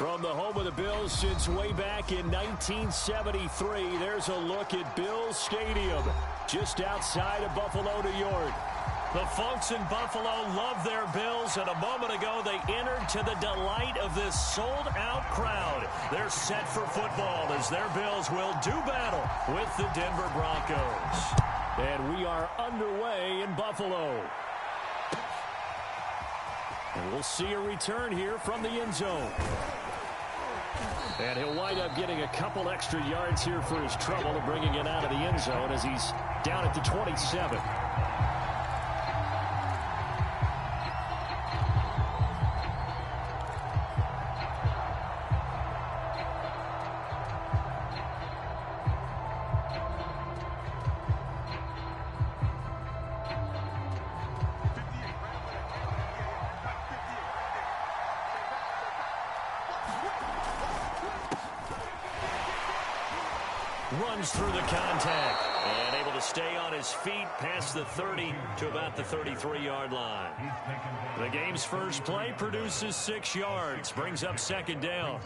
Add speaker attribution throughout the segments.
Speaker 1: From the home of the Bills since way back in 1973, there's a look at Bills Stadium, just outside of Buffalo, New York. The folks in Buffalo love their Bills, and a moment ago they entered to the delight of this sold-out crowd. They're set for football as their Bills will do battle with the Denver Broncos. And we are underway in Buffalo. And we'll see a return here from the end zone. And he'll wind up getting a couple extra yards here for his trouble of bringing it out of the end zone as he's down at the 27. Runs through the contact and able to stay on his feet past the 30 to about the 33-yard line. The game's first play produces 6 yards, brings up second down.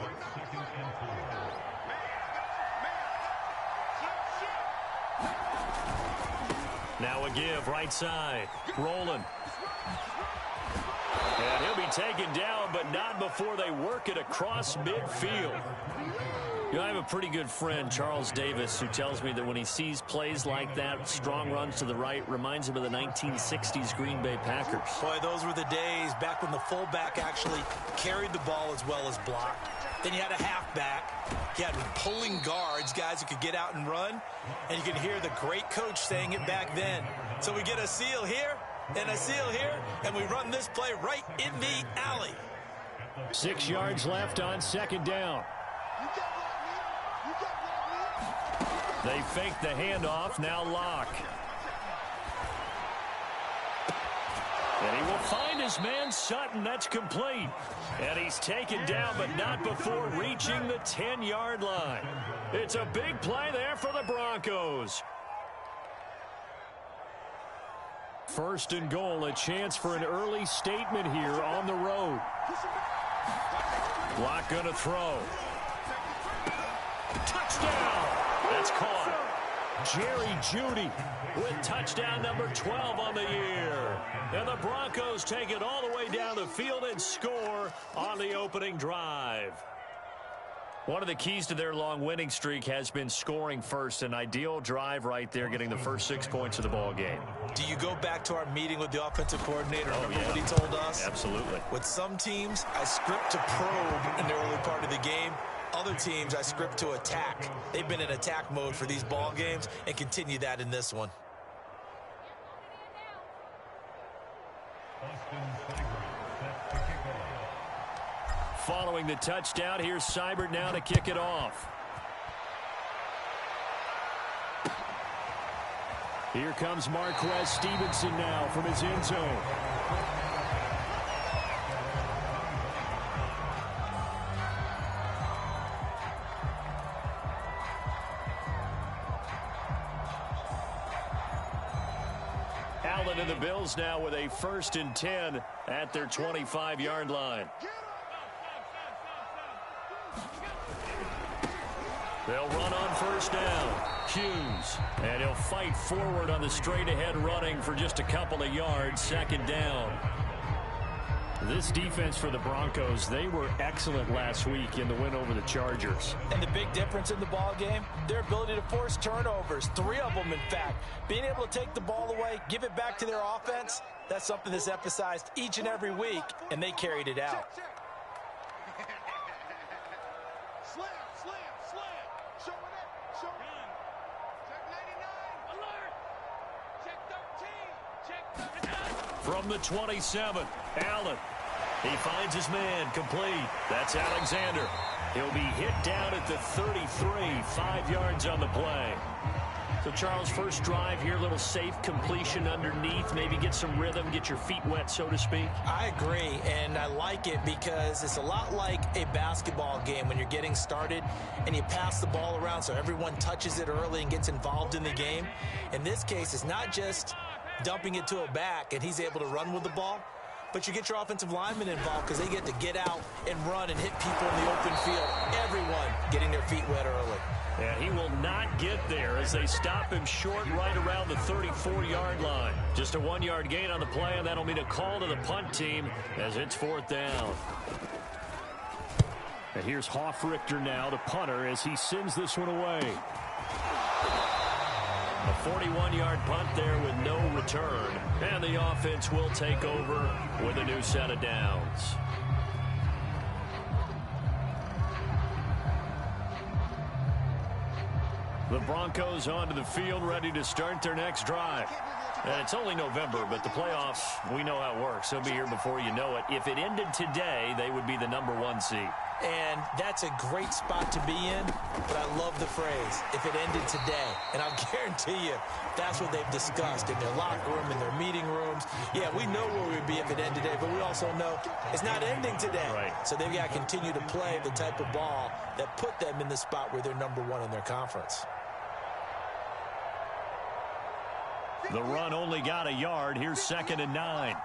Speaker 1: Now a give right side, rolling. And he'll be taken down, but not before they work it across midfield. You know, I have a pretty good friend, Charles Davis, who tells me that when he sees plays like that, strong runs to the right, reminds him of the 1960s Green Bay Packers.
Speaker 2: Boy, those were the days back when the fullback actually carried the ball as well as blocked. Then you had a halfback. You had pulling guards, guys who could get out and run. And you can hear the great coach saying it back then. So we get a seal here and a seal here, and we run this play right in the alley.
Speaker 1: 6 yards left on second down. They fake the handoff, now Locke. And he will find his man Sutton. That's complete. And he's taken down, but not before reaching the 10-yard line. It's a big play there for the Broncos. First and goal, a chance for an early statement here on the road. Locke going to throw. Touchdown! That's caught. Jerry Jeudy with touchdown number 12 on the year. And the Broncos take it all the way down the field and score on the opening drive. One of the keys to their long winning streak has been scoring first. An ideal drive right there, getting the first 6 points of the ball game.
Speaker 2: Do you go back to our meeting with the offensive coordinator? Remember what he told us?
Speaker 1: Absolutely.
Speaker 2: With some teams, I script to probe in the early part of the game. Other teams, I script to attack. They've been in attack mode for these ball games and continue that in this one.
Speaker 1: Following the touchdown, here's Seibert now to kick it off. Here comes Marquez Stevenson now from his end zone. Allen and the Bills now with a 1st and 10 at their 25-yard line. They'll run on first down. Hughes. And he'll fight forward on the straight-ahead running for just a couple of yards. Second down. This defense for the Broncos, they were excellent last week in the win over the Chargers.
Speaker 2: And the big difference in the ball game, their ability to force turnovers. 3 of them, in fact. Being able to take the ball away, give it back to their offense, that's something that's emphasized each and every week, and they carried it out.
Speaker 1: From the 27, Allen. He finds his man, complete. That's Alexander. He'll be hit down at the 33, 5 yards on the play. So, Charles, first drive here, a little safe completion underneath, maybe get some rhythm, get your feet wet, so to speak.
Speaker 2: I agree, and I like it because it's a lot like a basketball game when you're getting started and you pass the ball around so everyone touches it early and gets involved in the game. In this case, it's not just dumping it to a back and he's able to run with the ball. but you get your offensive linemen involved because they get to get out and run and hit people in the open field. Everyone getting their feet wet early.
Speaker 1: And he will not get there as they stop him short right around the 34-yard line. Just a 1-yard gain on the play, and that'll mean a call to the punt team as it's 4th down. And here's Hoffrichter now, the punter, as he sends this one away. A 41-yard punt there with no return. And the offense will take over with a new set of downs. The Broncos onto the field, ready to start their next drive. And it's only November, but the playoffs, we know how it works. They'll be here before you know it. If it ended today, they would be the #1 seed.
Speaker 2: And that's a great spot to be in, but I love the phrase, if it ended today. And I'll guarantee you, that's what they've discussed in their locker room, in their meeting rooms. Yeah, we know where we'd be if it ended today, but we also know it's not ending today.
Speaker 1: Right.
Speaker 2: So they've got to continue to play the type of ball that put them in the spot where they're #1 in their conference.
Speaker 1: The run only got a yard. Here's 2nd and 9.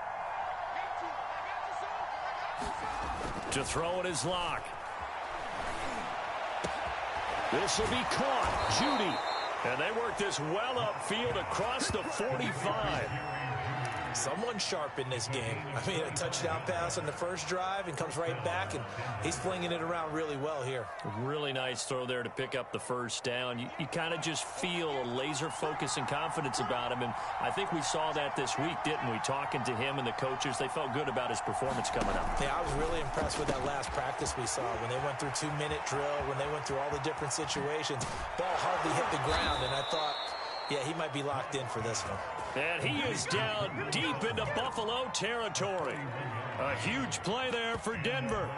Speaker 1: To throw it is Locke. This will be caught. Judy. And they work this well upfield across the 45.
Speaker 2: Someone sharp in this game. I mean, a touchdown pass on the first drive and comes right back, and he's flinging it around really well here.
Speaker 1: Really nice throw there to pick up the first down. You kind of just feel a laser focus and confidence about him, and I think we saw that this week, didn't we? Talking to him and the coaches, they felt good about his performance coming up.
Speaker 2: Yeah, I was really impressed with that last practice we saw when they went through 2-minute drill, when they went through all the different situations. Ball hardly hit the ground, and I thought, yeah, he might be locked in for this one.
Speaker 1: And he is down deep into Buffalo territory. A huge play there for Denver.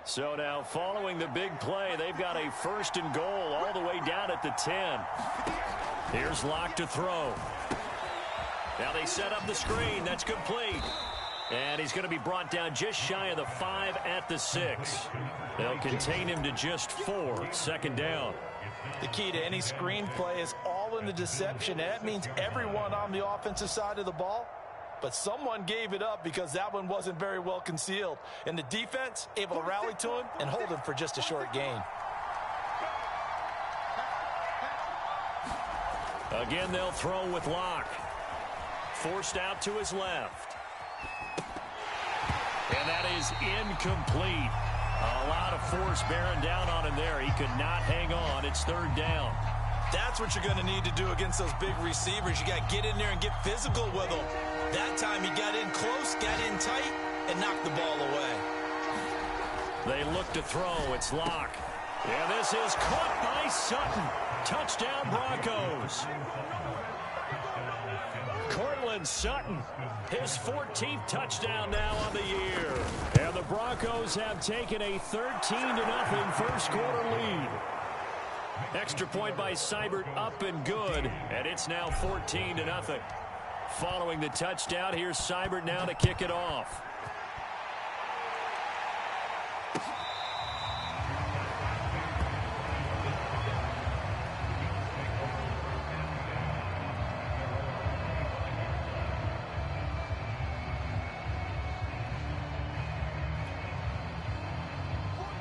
Speaker 1: So now, following the big play, they've got a 1st and goal all the way down at the 10. Here's Locke to throw. Now they set up the screen. That's complete. And he's going to be brought down just shy of the 5 at the 6. They'll contain him to just 4. 2nd down.
Speaker 2: The key to any screen play is all in the deception. And that means everyone on the offensive side of the ball. But someone gave it up because that one wasn't very well concealed. And the defense able to rally to him and hold him for just a short gain.
Speaker 1: Again, they'll throw with Locke. Forced out to his left. And that is incomplete. A lot of force bearing down on him there. He could not hang on. It's 3rd down.
Speaker 2: That's what you're going to need to do against those big receivers. You got to get in there and get physical with them. That time he got in close, got in tight, and knocked the ball away.
Speaker 1: They look to throw. It's Locke. And this is caught by Sutton. Touchdown, Broncos. Cortland Sutton, his 14th touchdown now on the year. And the Broncos have taken a 13-0 first quarter lead. Extra point by Seibert, up and good, and it's now 14-0. Following the touchdown, here's Seibert now to kick it off.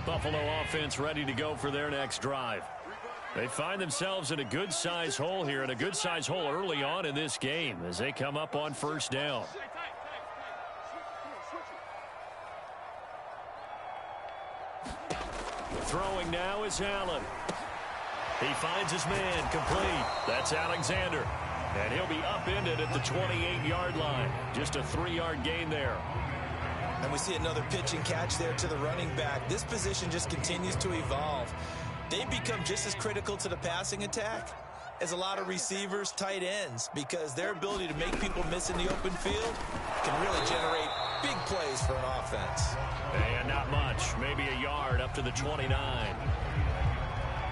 Speaker 1: Buffalo offense ready to go for their next drive. They find themselves in a good-sized hole here, and a good-sized hole early on in this game as they come up on 1st down. Throwing now is Allen. He finds his man complete. That's Alexander. And he'll be upended at the 28-yard line. Just a 3-yard gain there.
Speaker 2: And we see another pitch and catch there to the running back. This position just continues to evolve. They become just as critical to the passing attack as a lot of receivers, tight ends, because their ability to make people miss in the open field can really generate big plays for an offense.
Speaker 1: And not much, maybe a yard up to the 29.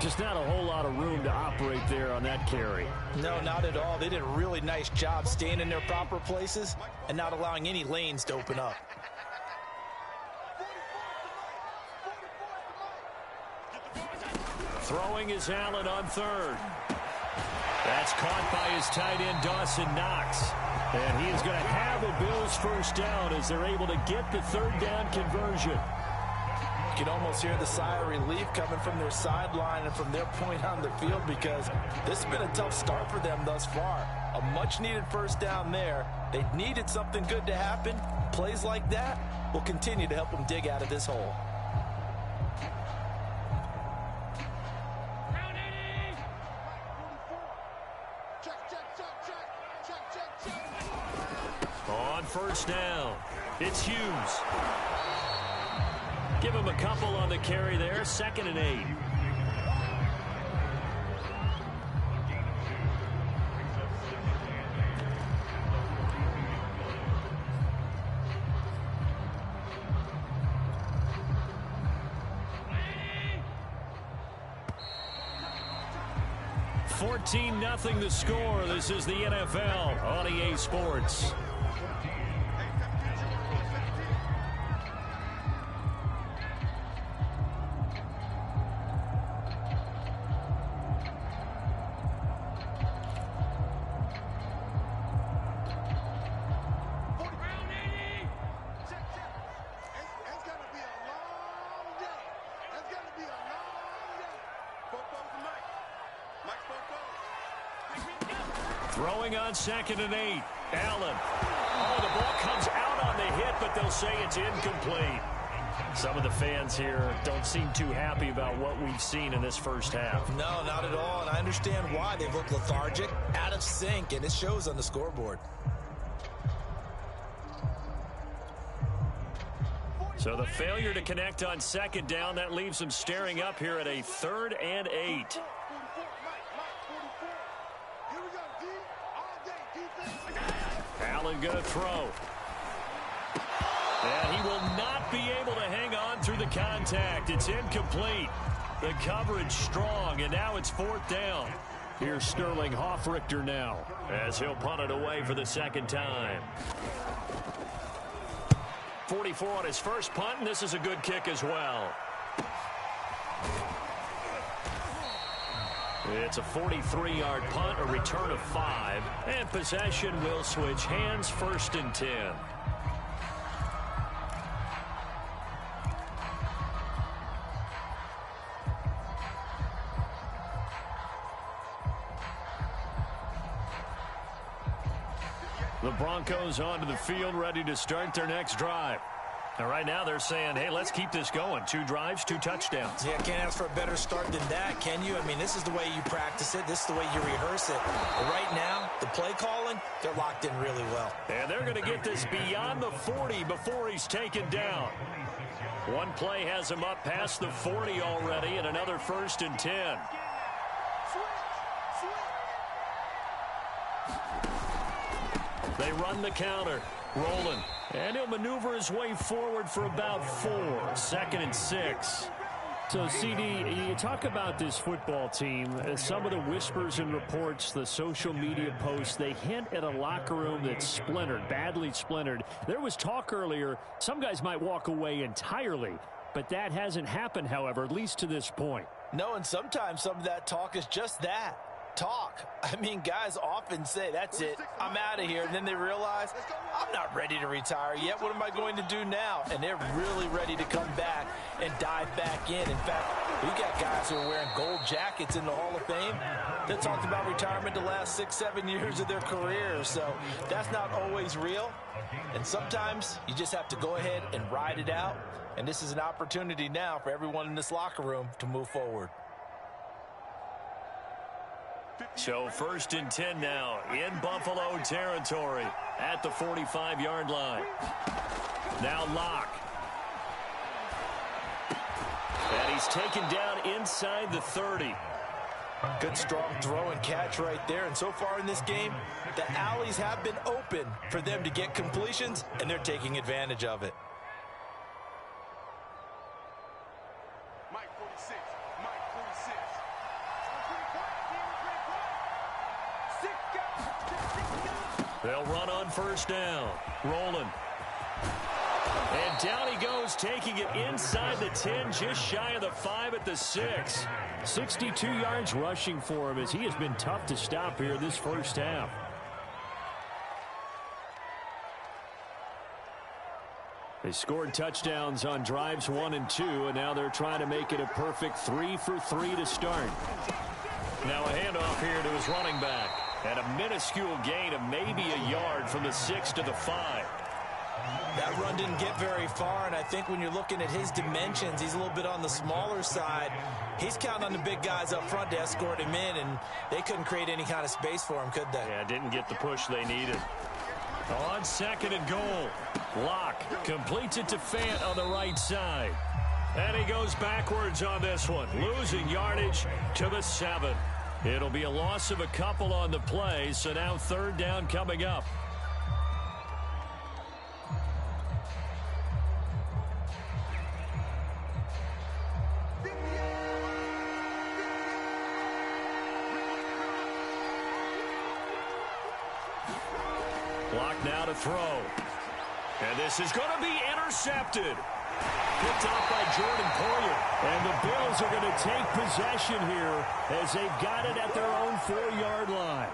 Speaker 1: Just not a whole lot of room to operate there on that carry.
Speaker 2: No, not at all. They did a really nice job staying in their proper places and not allowing any lanes to open up.
Speaker 1: Throwing is Allen on third. That's caught by his tight end, Dawson Knox. And he is going to have a Bills first down as they're able to get the third down conversion.
Speaker 2: You can almost hear the sigh of relief coming from their sideline and from their point on the field, because this has been a tough start for them thus far. A much-needed first down there. They needed something good to happen. Plays like that will continue to help them dig out of this hole.
Speaker 1: On first down, it's Hughes. Give him a couple on the carry there. 2nd and 8. $14-0 the score. This is the NFL on EA Sports. Throwing on 2nd and 8. Allen. Oh, the ball comes out on the hit, but they'll say it's incomplete. Some of the fans here don't seem too happy about what we've seen in this first half.
Speaker 2: No, not at all, and I understand why. They look lethargic, out of sync, and it shows on the scoreboard.
Speaker 1: So the failure to connect on 2nd down, that leaves them staring up here at a 3rd and 8. Allen going to throw. And he will not be able to hang on through the contact. It's incomplete. The coverage strong, and now it's 4th down. Here's Sterling Hoffrichter now as he'll punt it away for the 2nd time. 44 on his first punt, and this is a good kick as well. It's a 43-yard punt, a return of 5, and possession will switch hands, 1st and 10. The Broncos onto the field, ready to start their next drive. And right now they're saying, hey, let's keep this going. 2 drives, 2 touchdowns.
Speaker 2: Yeah, can't ask for a better start than that, can you? I mean, this is the way you practice it. This is the way you rehearse it. But right now, the play calling, they're locked in really well.
Speaker 1: And they're going to get this beyond the 40 before he's taken down. One play has him up past the 40 already, and another 1st and 10. They run the counter. Rolling. And he'll maneuver his way forward for about 4. 2nd and 6. So, CD, you talk about this football team. Some of the whispers and reports, the social media posts, they hint at a locker room that's splintered, badly splintered. There was talk earlier, some guys might walk away entirely. But that hasn't happened, however, at least to this point.
Speaker 2: No, and sometimes some of that talk is just that. Talk. I mean, guys often say, that's it, I'm out of here. And then they realize, I'm not ready to retire yet. What am I going to do now? And they're really ready to come back and dive back in. In fact, we got guys who are wearing gold jackets in the Hall of Fame that talked about retirement the last 6-7 years of their careers. So that's not always real. And sometimes you just have to go ahead and ride it out. And this is an opportunity now for everyone in this locker room to move forward.
Speaker 1: So 1st and 10 now in Buffalo territory at the 45-yard line. Now Locke. And he's taken down inside the 30.
Speaker 2: Good strong throw and catch right there. And so far in this game, the alleys have been open for them to get completions, and they're taking advantage of it.
Speaker 1: They'll run on first down. Rolling. And down he goes, taking it inside the 10, just shy of the 5 at the 6. 62 yards rushing for him as he has been tough to stop here this first half. They scored touchdowns on drives 1 and 2, and now they're trying to make it a perfect 3 for 3 to start. Now a handoff here to his running back. And a minuscule gain of maybe a yard from the 6 to the 5.
Speaker 2: That run didn't get very far, and I think when you're looking at his dimensions, he's a little bit on the smaller side. He's counting on the big guys up front to escort him in, and they couldn't create any kind of space for him, could they?
Speaker 1: Yeah, didn't get the push they needed. On 2nd and goal, Locke completes it to Fant on the right side. And he goes backwards on this one, losing yardage to the 7. It'll be a loss of a couple on the play, so now 3rd down coming up. Block now to throw. And this is going to be intercepted. Picked off by Jordan Poyer. And the Bills are going to take possession here as they've got it at their own 4-yard line.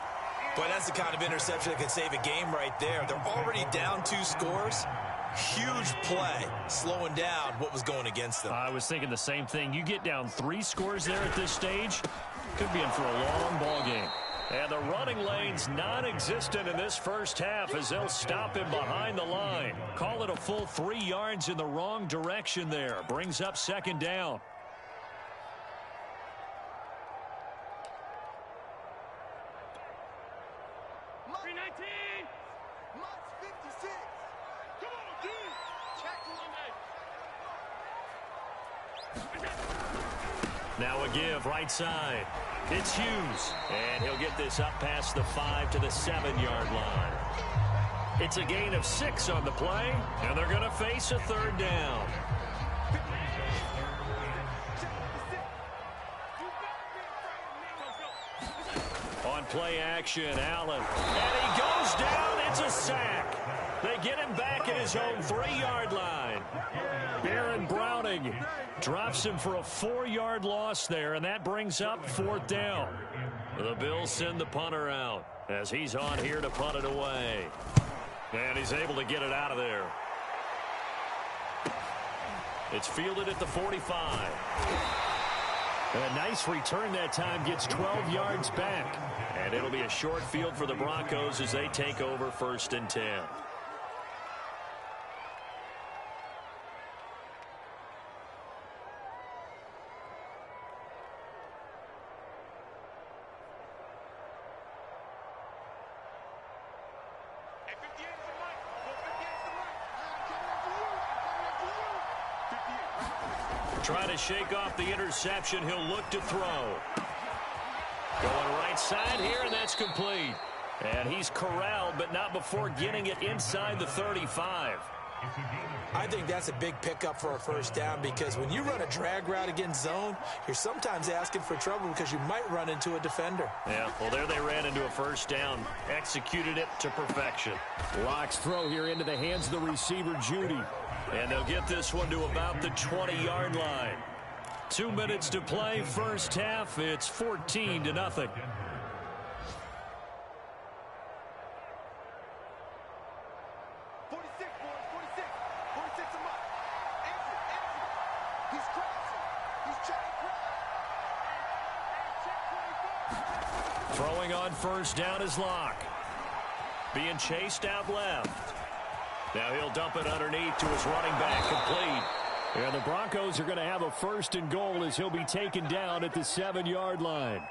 Speaker 2: Boy, that's the kind of interception that could save a game right there. They're already down 2 scores. Huge play, slowing down what was going against them.
Speaker 1: I was thinking the same thing. You get down 3 scores there at this stage, could be in for a long ball game. And the running lane's non-existent in this first half as they'll stop him behind the line. Call it a full 3 yards in the wrong direction there. Brings up 2nd down. Now a give right side. It's Hughes. And he'll get this up past the 5 to the 7-yard line. It's a gain of 6 on the play, and they're going to face a 3rd down. On play action, Allen. And he goes down. It's a sack. They get him back at his own 3-yard line. Baron Browning drops him for a 4-yard loss there, and that brings up 4th down. The Bills send the punter out as he's on here to punt it away. And he's able to get it out of there. It's fielded at the 45. A nice return that time, gets 12 yards back. And it'll be a short field for the Broncos as they take over 1st and 10. Trying to shake off the interception. He'll look to throw. Going right side here, and that's complete. And he's corralled, but not before getting it inside the 35.
Speaker 2: I think that's a big pickup for a 1st down, because when you run a drag route against zone, you're sometimes asking for trouble because you might run into a defender.
Speaker 1: Yeah, well, there they ran into a 1st down. Executed it to perfection. Locke's throw here into the hands of the receiver, Judy. And they'll get this one to about the 20-yard line. 2 minutes to play, first half. It's 14-0. 46, boys,
Speaker 3: 46. 46 a month. Answer. He's crouching. He's trying to crouch.
Speaker 1: Throwing on 1st down is Locke. Being chased out left. Now he'll dump it underneath to his running back, complete. And the Broncos are going to have a 1st and goal as he'll be taken down at the 7-yard line.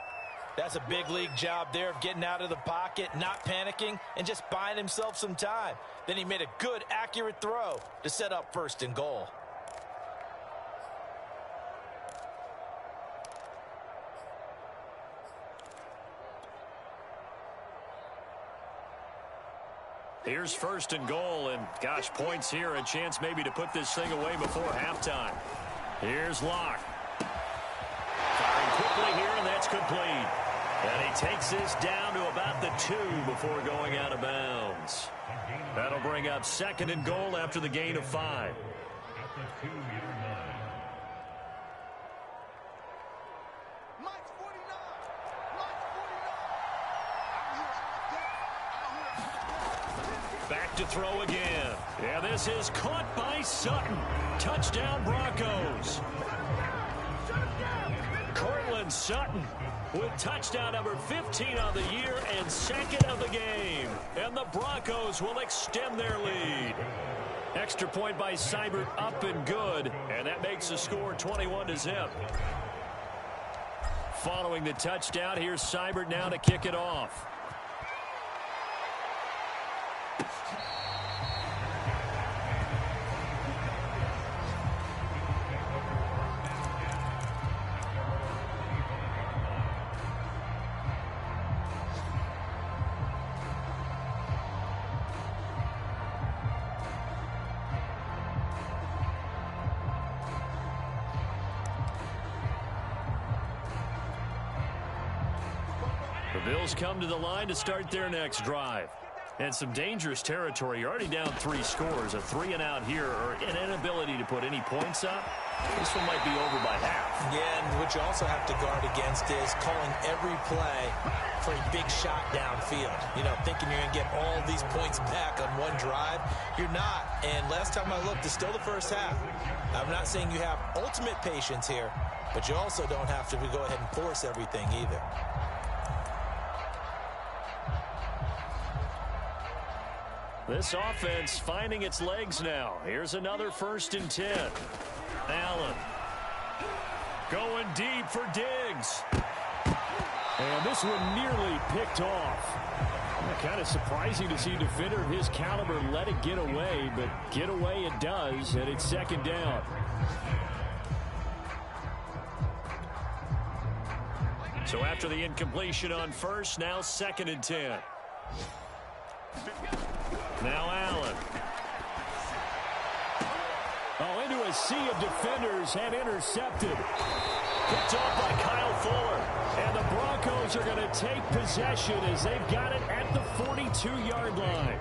Speaker 2: That's a big league job there of getting out of the pocket, not panicking, and just buying himself some time. Then he made a good, accurate throw to set up 1st and goal.
Speaker 1: Here's 1st and goal, and gosh, points here, a chance maybe to put this thing away before halftime. Here's Locke. Firing quickly here, and that's complete. And he takes this down to about the 2 before going out of bounds. That'll bring up 2nd and goal after the gain of 5. Back to throw again. Yeah, this is caught by Sutton. Touchdown, Broncos. Cortland Sutton with touchdown number 15 on the year and 2nd of the game. And the Broncos will extend their lead. Extra point by Seibert, up and good. And that makes the score 21-0. Following the touchdown, here's Seibert now to kick it off. The Bills come to the line to start their next drive. And some dangerous territory. You're already down 3 scores. A 3-and-out here, or an inability to put any points up. This one might be over by half.
Speaker 2: Yeah, and what you also have to guard against is calling every play for a big shot downfield. You know, thinking you're going to get all these points back on one drive. You're not. And last time I looked, it's still the first half. I'm not saying you have ultimate patience here, but you also don't have to go ahead and force everything either.
Speaker 1: This offense finding its legs now. Here's another 1st and 10. Allen going deep for Diggs. And this one nearly picked off. Kind of surprising to see a defender of his caliber let it get away, but get away it does, and it's 2nd down. So after the incompletion on 1st, now 2nd and 10. Now Allen. Oh, into a sea of defenders and intercepted. Picked off by Kyle Fuller. And the Broncos are going to take possession as they've got it at the 42-yard line.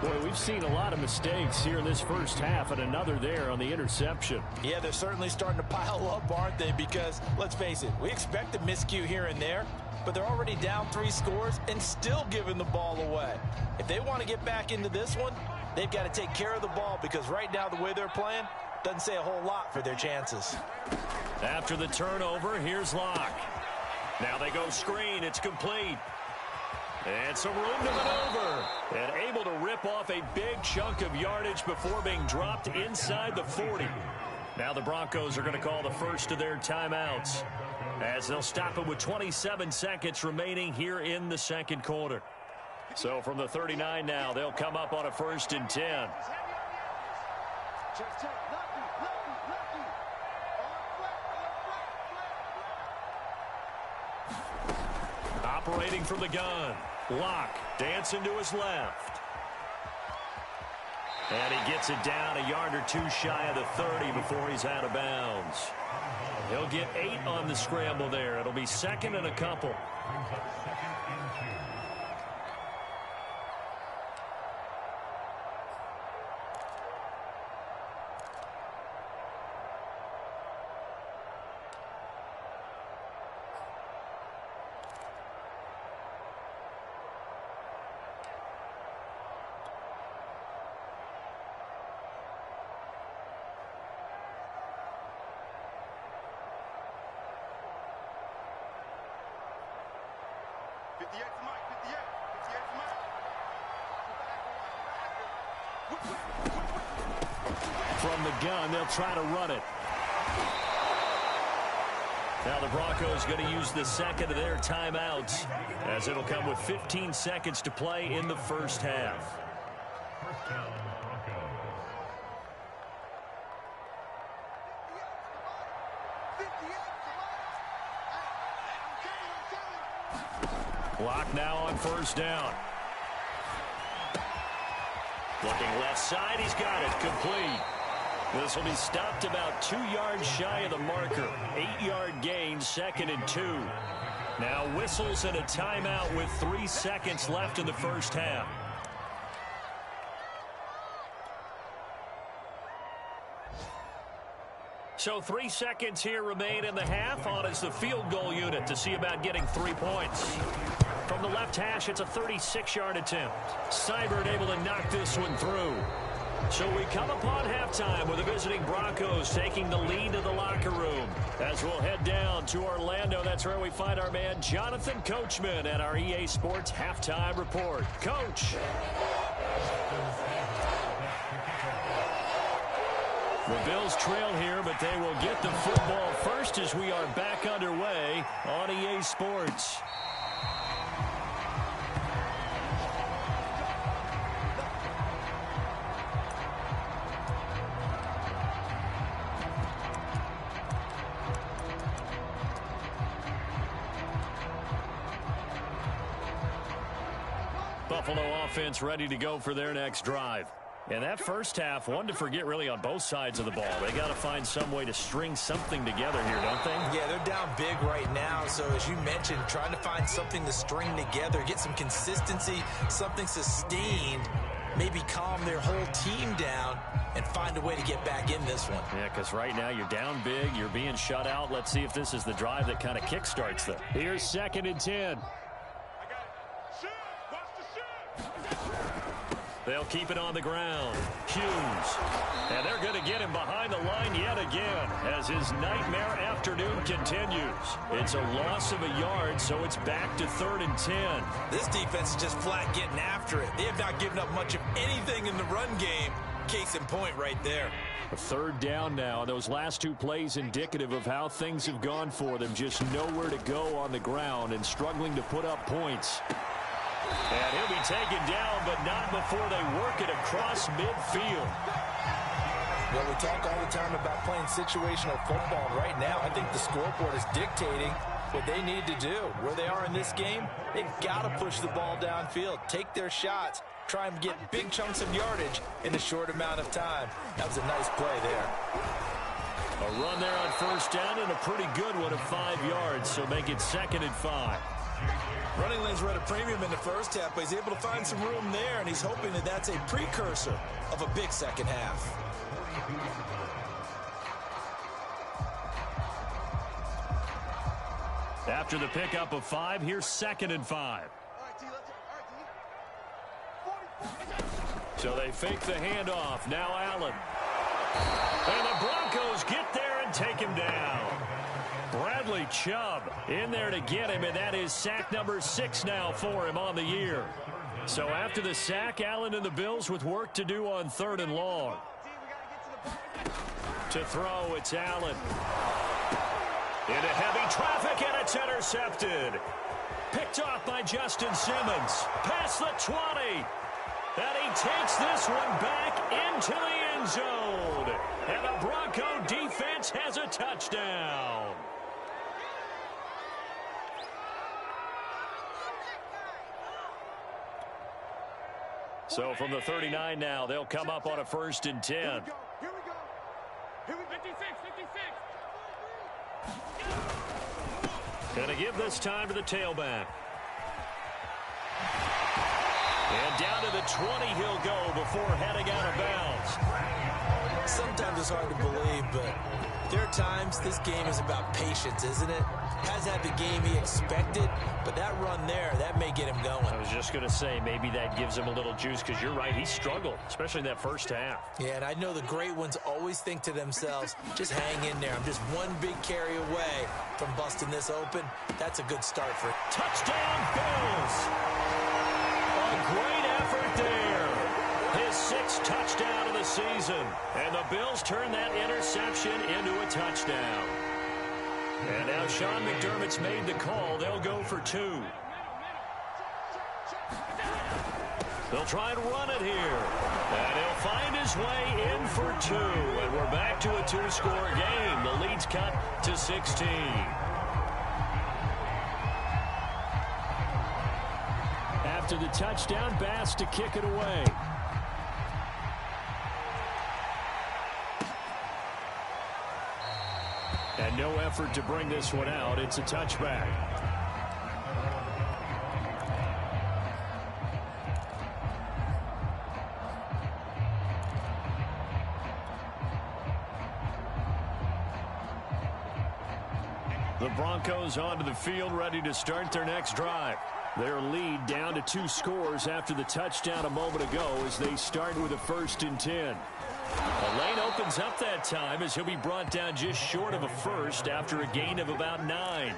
Speaker 1: Boy, we've seen a lot of mistakes here in this first half, and another there on the interception.
Speaker 2: Yeah, they're certainly starting to pile up, aren't they? Because, let's face it, we expect a miscue here and there, but they're already down 3 scores and still giving the ball away. If they want to get back into this one, they've got to take care of the ball, because right now the way they're playing doesn't say a whole lot for their chances.
Speaker 1: After the turnover, here's Locke. Now they go screen. It's complete. And some room to maneuver. And able to rip off a big chunk of yardage before being dropped inside the 40. Now the Broncos are going to call the first of their timeouts, as they'll stop it with 27 seconds remaining here in the 2nd quarter. So from the 39 now, they'll come up on a 1st and 10. Operating from the gun. Locke dancing to his left. And he gets it down a yard or 2 shy of the 30 before he's out of bounds. He'll get 8 on the scramble there. It'll be 2nd and a couple. From the gun, they'll try to run it. Now the Broncos going to use the 2nd of their timeouts, as it'll come with 15 seconds to play in the first half. Clock now on 1st down. Looking left side, he's got it, complete. This will be stopped about 2 yards shy of the marker. 8-yard gain, 2nd and 2. Now whistles and a timeout with 3 seconds left in the first half. So 3 seconds here remain in the half. On is the field goal unit to see about getting 3 points. From the left hash, it's a 36-yard attempt. Seibert able to knock this one through. So we come upon halftime with the visiting Broncos taking the lead to the locker room. As we'll head down to Orlando, that's where we find our man Jonathan Coachman at our EA Sports Halftime Report. Coach. The Bills trail here, but they will get the football first as we are back underway on EA Sports. Buffalo offense ready to go for their next drive. And that first half, one to forget really on both sides of the ball. They got to find some way to string something together here, don't they?
Speaker 2: Yeah, they're down big right now. So as you mentioned, trying to find something to string together, get some consistency, something sustained, maybe calm their whole team down and find a way to get back in this one.
Speaker 1: Yeah, because right now you're down big, you're being shut out. Let's see if this is the drive that kind of kickstarts them. Here's 2nd and 10. They'll keep it on the ground. Hughes. And they're going to get him behind the line yet again as his nightmare afternoon continues. It's a loss of a yard, so it's back to 3rd and 10.
Speaker 2: This defense is just flat getting after it. They have not given up much of anything in the run game. Case in point right there.
Speaker 1: A 3rd down now. Those last 2 plays indicative of how things have gone for them. Just nowhere to go on the ground and struggling to put up points. And he'll be taken down, but not before they work it across midfield.
Speaker 2: Well, we talk all the time about playing situational football. Right now, I think the scoreboard is dictating what they need to do. Where they are in this game, they've got to push the ball downfield, take their shots, try and get big chunks of yardage in a short amount of time. That was a nice play there.
Speaker 1: A run there on 1st down and a pretty good one of 5 yards, so make it 2nd and 5.
Speaker 2: Running lanes were at a premium in the first half, but he's able to find some room there, and he's hoping that that's a precursor of a big second half.
Speaker 1: After the pickup of 5, here's 2nd and 5. So they fake the handoff. Now Allen. And the Broncos get there and take him down. Bradley Chubb in there to get him, and that is sack number 6 now for him on the year. So after the sack, Allen and the Bills with work to do on 3rd and long. To throw, it's Allen. Into heavy traffic, and it's intercepted. Picked off by Justin Simmons. Past the 20. And he takes this one back into the end zone. And the Bronco defense has a touchdown. So from the 39 now, they'll come up on a 1st and 10.
Speaker 3: Here we go. 56.
Speaker 1: Going to give this time to the tailback. And down to the 20 he'll go before heading out of bounds.
Speaker 2: Sometimes it's hard to believe, but there are times this game is about patience, isn't it? Has had the game he expected, but that run there, that may get him going.
Speaker 1: I was just going to say, maybe that gives him a little juice, because you're right, he struggled, especially in that first half.
Speaker 2: Yeah, and I know the great ones always think to themselves, just hang in there. I'm just one big carry away from busting this open. That's a good start for it.
Speaker 1: Touchdown, Bills! A great effort there. His 6th touchdown of the season. And the Bills turn that interception into a touchdown. And now Sean McDermott's made the call. They'll go for 2. They'll try and run it here. And he'll find his way in for 2. And we're back to a 2-score game. The lead's cut to 16. After the touchdown, Bass to kick it away. And no effort to bring this one out. It's a touchback. The Broncos onto the field, ready to start their next drive. Their lead down to 2 scores after the touchdown a moment ago as they start with a 1st and 10. The lane opens up that time as he'll be brought down just short of a first after a gain of about 9.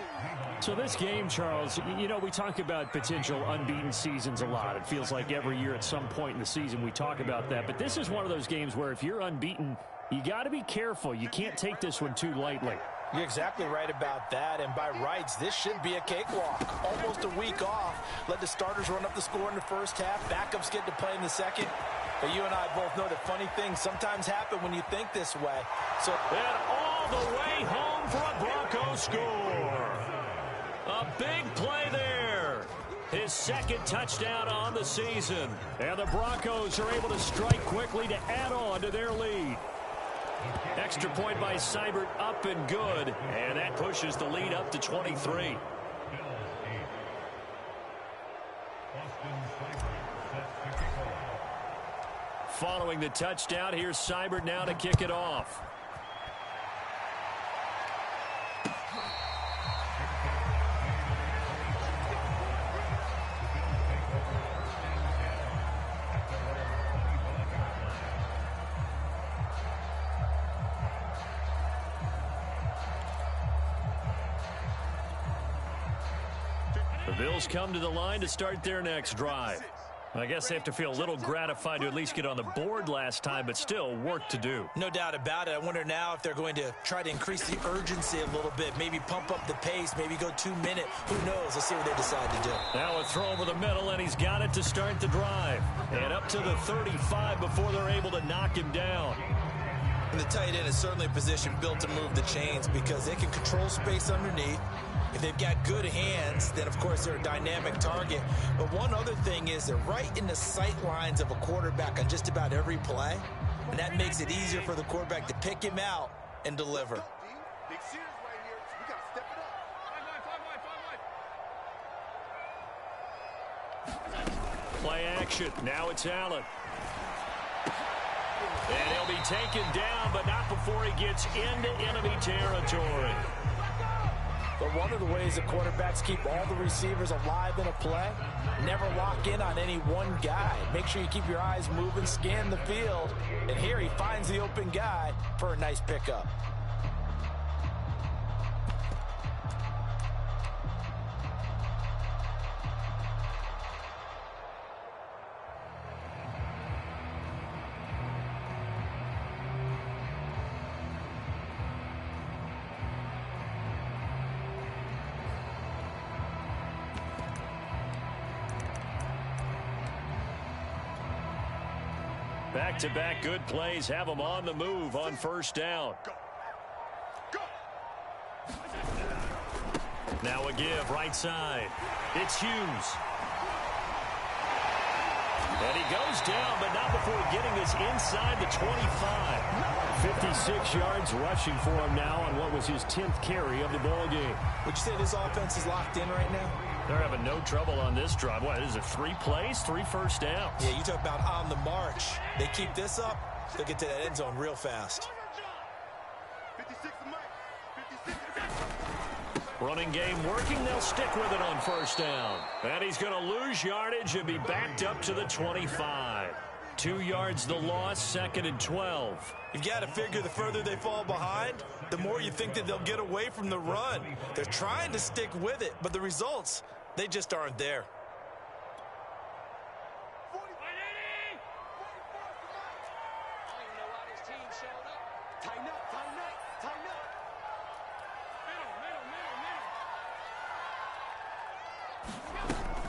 Speaker 4: So this game, Charles, you know, we talk about potential unbeaten seasons a lot. It feels like every year at some point in the season we talk about that. But this is one of those games where if you're unbeaten, you got to be careful. You can't take this one too lightly.
Speaker 2: You're exactly right about that, and by rights, this should be a cakewalk. Almost a week off. Let the starters run up the score in the first half. Backups get to play in the second. But you and I both know that funny things sometimes happen when you think this way. So,
Speaker 1: and all the way home for a Broncos score. A big play there. His 2nd touchdown on the season. And the Broncos are able to strike quickly to add on to their lead. Extra point by Seibert, up and good. And that pushes the lead up to 23. Following the touchdown, here's Seibert now to kick it off. The Bills come to the line to start their next drive. I guess they have to feel a little gratified to at least get on the board last time, but still work to do.
Speaker 2: No doubt about it. I wonder now if they're going to try to increase the urgency a little bit, maybe pump up the pace, maybe go 2-minute. Who knows? Let's see what they decide to do.
Speaker 1: Now a throw over the middle, and he's got it to start the drive. And up to the 35 before they're able to knock him down.
Speaker 2: And the tight end is certainly a position built to move the chains because they can control space underneath. If they've got good hands, then, of course, they're a dynamic target. But one other thing is they're right in the sight lines of a quarterback on just about every play. And that makes it easier for the quarterback to pick him out and deliver.
Speaker 3: Big series right here. We got to step it up.
Speaker 1: Play action. Now it's Allen. And he'll be taken down, but not before he gets into enemy territory.
Speaker 2: But one of the ways that quarterbacks keep all the receivers alive in a play, never lock in on any one guy. Make sure you keep your eyes moving, scan the field. And here he finds the open guy for a nice pickup.
Speaker 1: Back-to-back good plays have them on the move on 1st down. Now a give right side. It's Hughes. And he goes down, but not before getting us inside the 25. 56 yards rushing for him now on what was his 10th carry of the ball game.
Speaker 2: Would you say this offense is locked in right now?
Speaker 1: They're having no trouble on this drive. What is it, 3 plays, 3 first downs?
Speaker 2: Yeah, you talk about on the march. They keep this up, they'll get to that end zone real fast.
Speaker 3: 56 Mike. 56.
Speaker 1: Running game working. They'll stick with it on 1st down. And he's going to lose yardage and be backed up to the 25. 2 yards the loss, 2nd and 12.
Speaker 2: You've got to figure the further they fall behind, the more you think that they'll get away from the run. They're trying to stick with it, but the results, they just aren't there.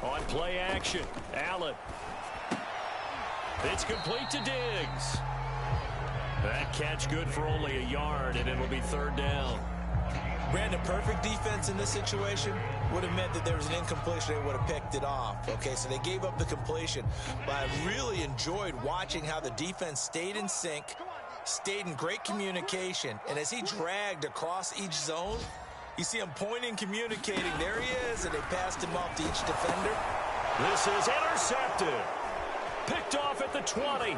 Speaker 1: On play action, Allen. It's complete to Diggs. That catch good for only a yard, and it'll be 3rd down.
Speaker 2: Brandon, perfect defense in this situation would have meant that there was an incompletion. They would have picked it off. Okay, so they gave up the completion. But I really enjoyed watching how the defense stayed in sync, stayed in great communication. And as he dragged across each zone, you see him pointing, communicating. There he is, and they passed him off to each defender.
Speaker 1: This is intercepted. Picked off at the 20.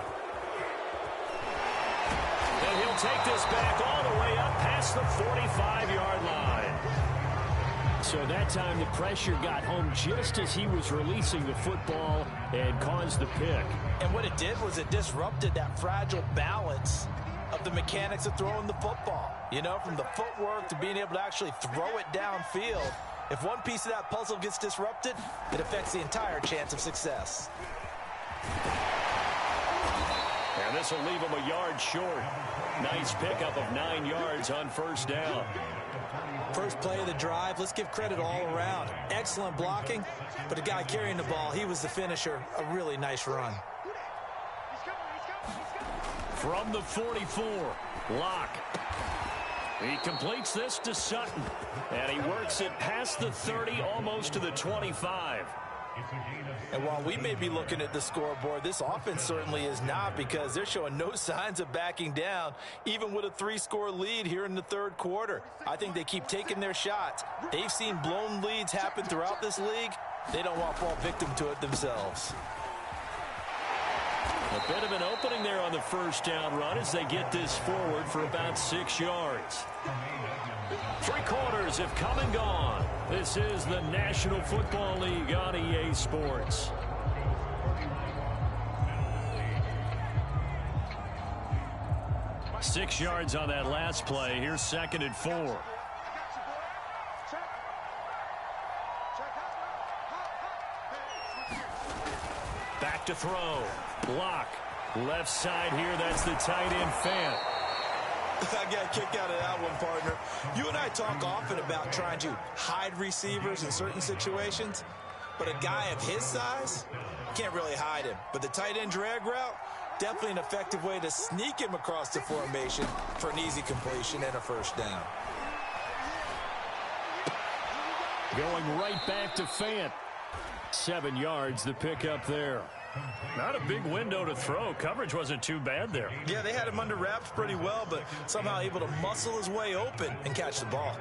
Speaker 1: And he'll take this back all the way up past the 45-yard line.
Speaker 4: So that time the pressure got home just as he was releasing the football and caused the pick.
Speaker 2: And what it did was it disrupted that fragile balance of the mechanics of throwing the football. You know, from the footwork to being able to actually throw it downfield. If one piece of that puzzle gets disrupted, it affects the entire chance of success.
Speaker 1: And this will leave him a yard short. Nice pickup of 9 yards on first down.
Speaker 2: First play of the drive, let's give credit all around. Excellent blocking, but the guy carrying the ball, he was the finisher. A really nice run.
Speaker 1: From the 44, Locke. He completes this to Sutton. And he works it past the 30, almost to the 25.
Speaker 2: And while we may be looking at the scoreboard, this offense certainly is not, because they're showing no signs of backing down, even with a 3-score lead here in the third quarter. I think they keep taking their shots. They've seen blown leads happen throughout this league. They don't want to fall victim to it themselves.
Speaker 1: A bit of an opening there on the first down run as they get this forward for about 6 yards. 3 quarters have come and gone. This is the National Football League on EA Sports. Six yards on that last play. Here's 2nd and 4. Back to throw. Block. Left side here. That's the tight end Fant.
Speaker 2: I got a kick out of that one, partner. You and I talk often about trying to hide receivers in certain situations, but a guy of his size, can't really hide him. But the tight end drag route, definitely an effective way to sneak him across the formation for an easy completion and a first down.
Speaker 1: Going right back to Fant. 7 yards, the pickup there.
Speaker 4: Not a big window to throw. Coverage wasn't too bad there.
Speaker 2: Yeah, they had him under wraps pretty well, but somehow able to muscle his way open and catch the ball.